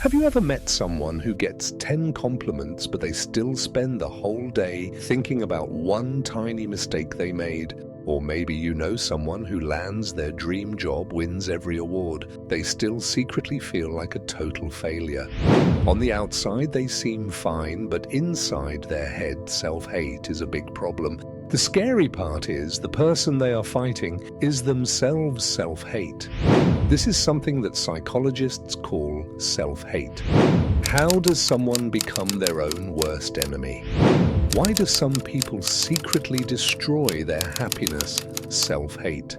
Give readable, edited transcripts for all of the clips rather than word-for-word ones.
Have you ever met someone who gets 10 compliments but they still spend the whole day thinking about one tiny mistake they made? Or maybe you know someone who lands their dream job, wins every award. They still secretly feel like a total failure. On the outside they seem fine, but inside their head self-hate is a big problem. The scary part is the person they are fighting is themselves self-hate. This is something that psychologists call self-hate. How does someone become their own worst enemy? Why do some people secretly destroy their happiness? Self-hate.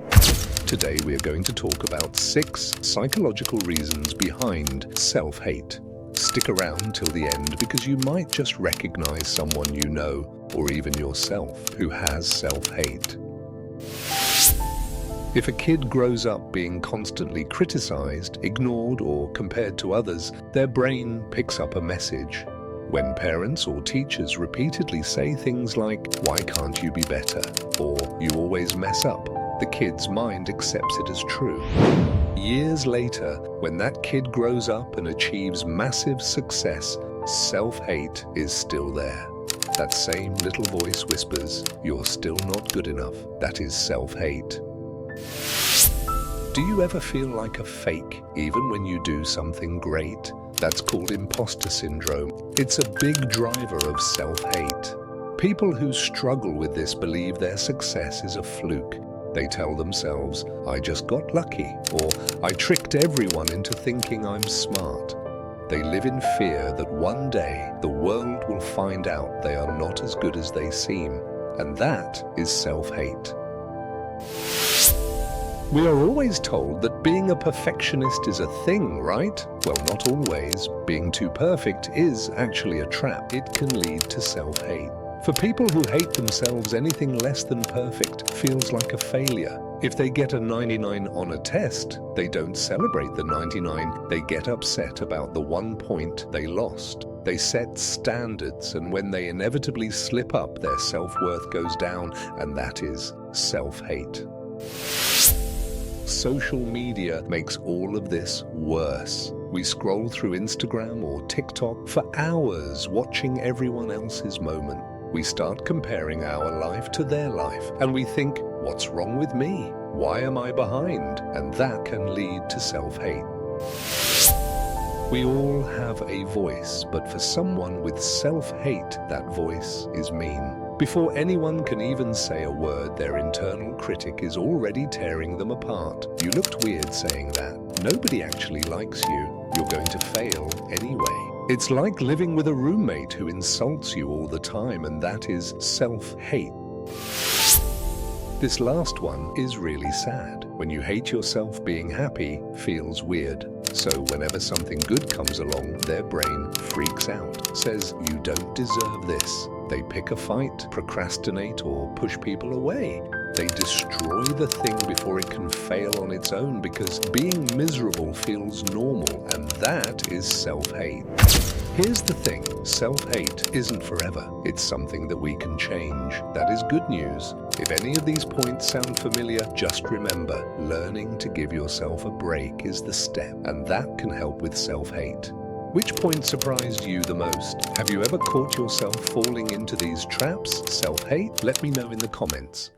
Today we are going to talk about 6 psychological reasons behind self-hate. Stick around till the end because you might just recognize someone you know, or even yourself, who has self-hate. If a kid grows up being constantly criticized, ignored, or compared to others, their brain picks up a message. When parents or teachers repeatedly say things like, "Why can't you be better?" or "You always mess up," the kid's mind accepts it as true. Years later, when that kid grows up and achieves massive success, self-hate is still there. That same little voice whispers, "You're still not good enough." That is self-hate. Do you ever feel like a fake, even when you do something great? That's called imposter syndrome. It's a big driver of self-hate. People who struggle with this believe their success is a fluke. They tell themselves, "I just got lucky," or "I tricked everyone into thinking I'm smart." They live in fear that one day the world will find out they are not as good as they seem, and that is self-hate. We are always told that being a perfectionist is a thing, right? Well, not always. Being too perfect is actually a trap. It can lead to self-hate. For people who hate themselves, anything less than perfect feels like a failure. If they get a 99 on a test, they don't celebrate the 99. They get upset about the 1 point they lost. They set standards, and when they inevitably slip up, their self-worth goes down, and that is self-hate. Social media makes all of this worse. We scroll through Instagram or TikTok for hours watching everyone else's moment. We start comparing our life to their life, and we think, "What's wrong with me? Why am I behind?" And that can lead to self-hate. We all have a voice, but for someone with self-hate, that voice is mean. Before anyone can even say a word, their internal critic is already tearing them apart. "You looked weird saying that. Nobody actually likes you. You're going to fail anyway." It's like living with a roommate who insults you all the time, and that is self-hate. This last one is really sad. When you hate yourself, being happy feels weird. So whenever something good comes along, their brain freaks out, says, "You don't deserve this." They pick a fight, procrastinate, or push people away. They destroy the thing before it can fail on its own because being miserable feels normal, and that is self-hate. Here's the thing, self-hate isn't forever. It's something that we can change. That is good news. If any of these points sound familiar, just remember, learning to give yourself a break is the step, and that can help with self-hate. Which point surprised you the most? Have you ever caught yourself falling into these traps? Self-hate? Let me know in the comments.